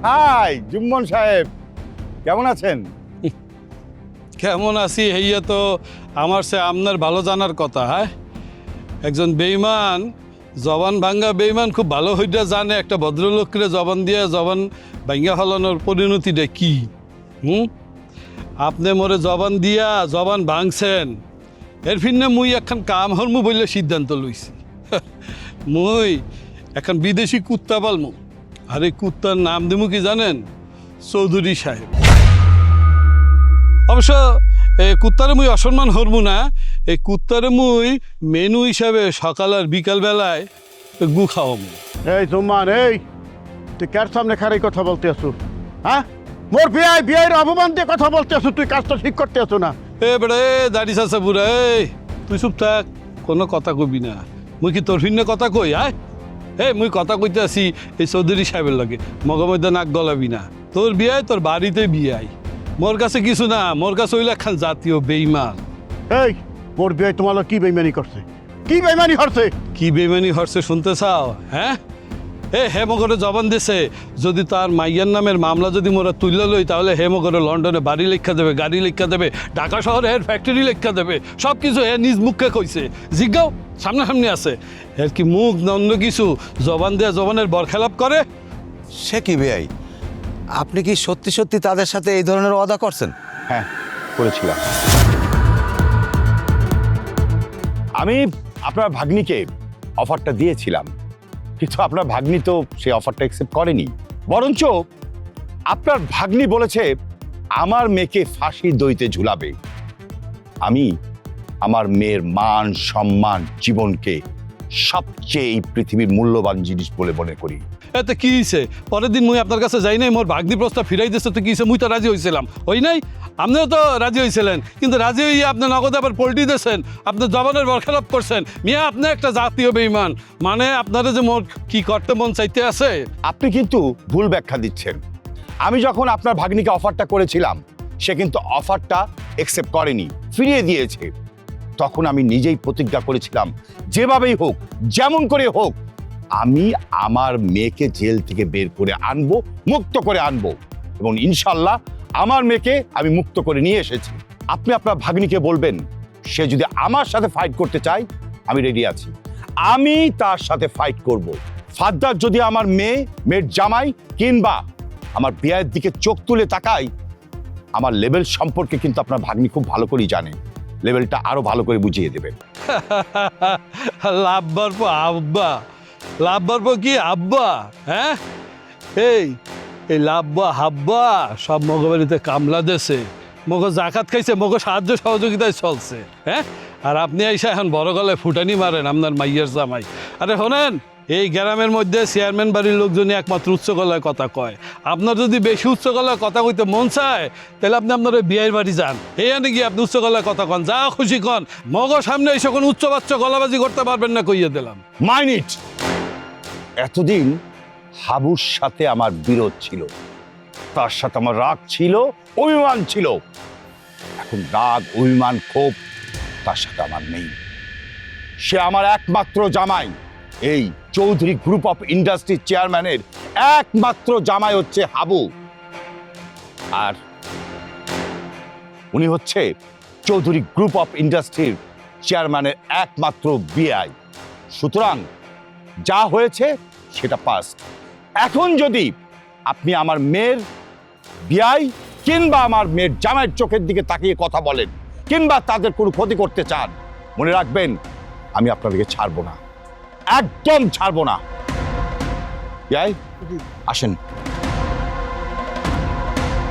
High Jummon সাহেব, কেমন আছেন? কেমন আছি হইয়া তো আমার সে আপনার ভালো জানার কথা। হ্যাঁ, একজন বেঈমান, জবান ভাঙ্গা বেঈমান খুব ভালো হইয়া জানে একটা ভদ্রলোককে জবান দিয়ে জবান ভাঙ্গা ফলানোর পরিণতিটা কি। আপনি মোরে জবান দিয়া জবান ভাঙছেন, এর ফিরনে মুই এখন কাম হরমু বললে সিদ্ধান্ত লইছি। মুই এখন বিদেশি কুত্তা পালমু, আর এই কুত্তার নাম দিমু কি জানেন? চৌধুরী সাহেব। অবশ্য এই কুত্তারে মুই অসম্মান হরমু না, এই কুত্তারে মুই মেনু হিসাবে সকাল আর বিকাল বেলায় গু খাওয়ামু। এই জুম্মান, এই তুই কার সামনে খারাই কথা বলতে আসু? হ্যাঁ, মোর বিয়ের অপমান দিয়ে কথা বলতে আসু, তুই কাজটা ঠিক করতে আসু না। এ বেড়া, এ দাড়ি চাচা বুড়া, এই তুই চুপ থাক, কোনো কথা কবি না। মুই কি তোর ভিন্ন কথা কই? আয় হে, মুই কথা কইতে আসি এই চৌধুরী সাহেবের লগে, মগের মধ্যে নাক গলাবি না। তোর বিয়ায় তোর বাড়িতে বিয়াই, মোর কাছে কিছু না, মোর কাছে হইলে একখান জাতীয় বেঈমান। এই মোর বিয়ে তোমার কি বেইমানি করছে? কি বেইমানি করছে? কি বেইমানি হরছে শুনতে চাও? হ্যাঁ, হেমগরে জবান দিছে যদি তার মাইয়ার নামের মামলা যদি মোরা তুলে লই, তাহলে হেমগরে লন্ডনে বাড়ি লেখা দেবে, গাড়ি লেখা দেবে, ঢাকা শহরে এর ফ্যাক্টরি লেখা দেবে, সব কিছু এ নিজ মুখে কইছে। জিজ্ঞাও, সামনাসামনি আছে। এর কি মুখ না অন্য কিছু? জবান দেয়া জবানের বরখেলাপ করে। সে কি বেয়াই, আপনি কি সত্যি সত্যি তাদের সাথে এই ধরনের ওয়াদা করছেন? হ্যাঁ, করেছিলাম। আমি আপনার ভাগ্নিকে অফারটা দিয়েছিলাম, কিন্তু আপনার ভাগ্নি তো সেই অফারটা অ্যাকসেপ্ট করেনি। বরঞ্চ আপনার ভাগ্নি বলেছে আমার মেয়েকে ফাঁসি দইতে ঝুলাবে। আমি আমার মেয়ের মান সম্মান জীবনকে সবচেয়ে এই পৃথিবীর মূল্যবান জিনিস বলে মনে করি। এতে কি হয়েছে? পরের দিন মুই আপনার কাছে যাই নাই, মোর ভাগ্নি প্রস্তাব ফিরাই দিচ্ছে, তো কি হয়েছে? মুই তো রাজি হয়েছিলাম, হই নাই? আপনিও তো রাজি হয়েছিলেন, কিন্তু রাজি হইয়া আপনি নগদে আবার পল্টি দিয়েছেন, আপনি জবানের বরখেলাপ করছেন। মিয়া, আপনি একটা জাতীয় বেঈমান। মানে আপনারা যে মোর কি করতে মন চাইতে আছে। আপনি কিন্তু ভুল ব্যাখ্যা দিচ্ছেন। আমি যখন আপনার ভাগ্নিকে অফারটা করেছিলাম, সে কিন্তু অফারটা অ্যাকসেপ্ট করেনি, ফিরিয়ে দিয়েছে। তখন আমি নিজেই প্রতিজ্ঞা করেছিলাম, যেভাবেই হোক, যেমন করে হোক, আমি আমার মেয়েকে জেল থেকে বের করে আনবো, মুক্ত করে আনবো, এবং ইনশাল্লাহ আমার মেয়েকে আমি মুক্ত করে নিয়ে এসেছি। আপনি আপনার ভাগ্নিকে বলবেন, সে যদি আমার সাথে ফাইট করতে চায়, আমি রেডি আছি, আমি তার সাথে ফাইট করব। ফাদ্দার যদি আমার মেয়ের জামাই কিংবা আমার বিয়ের দিকে চোখ তুলে তাকায়, আমার লেভেল সম্পর্কে কিন্তু আপনার ভাগ্নি খুব ভালো করেই জানে, লেভেলটা আরো ভালো করে বুঝিয়ে দেবেন। লাভ বাড়ব আব্বা, লাভ বাড়ব কি আব্বা? হ্যাঁ, এই লাভবা হাব্বা সব মগবাড়িতে কামলা দেশে, মগ জাকাত খাইছে, মগ সাহায্য সহযোগিতায় চলছে। হ্যাঁ, আর আপনি আইসা এখন বড় গলায় ফুটানি মারেন আপনার মাইয়ের জামাই। আরে শোনেন, এই গ্রামের মধ্যে চেয়ারম্যান বাড়ির লোকজনই একমাত্র উচ্চ গলায় কথা কয়। আপনার যদি বেশি উচ্চ গলায় কথা কইতে মন চায়, তাহলে আপনি আপনার বিয়ের বাড়ি যান, এই আনে গিয়ে আপনি উচ্চ গলায় কথা কন, যা খুশি কন। মগ সামনে এসে কোন উচ্চ বাচ্চা গলাবাজি করতে পারবেন না, কইয়ে দিলাম। Mind it. এতদিন হাবুর সাথে আমার বিরোধ ছিল, তার সাথে আমার রাগ ছিল, অভিমান ছিল। এখন রাগ, অভিমান, ক্ষোভ তার সাথে আমার নেই। সে আমার একমাত্র জামাই। এই চৌধুরী গ্রুপ অফ ইন্ডাস্ট্রি চেয়ারম্যানের একমাত্র জামাই হচ্ছে হাবু, আর উনি হচ্ছে চৌধুরী গ্রুপ অফ ইন্ডাস্ট্রির চেয়ারম্যানের একমাত্র বিআই। সুতরাং যা হয়েছে সেটা পাস্ট। এখন যদি আপনি আমার মেয়ের বিআই কিংবা আমার মেয়ের জামাইয়ের চোখের দিকে তাকিয়ে কথা বলেন, কিংবা তাদের কোনো ক্ষতি করতে চান, মনে রাখবেন আমি আপনাদেরকে ছাড়বো না, একদম ছাড়বো না। বিআই আসেন।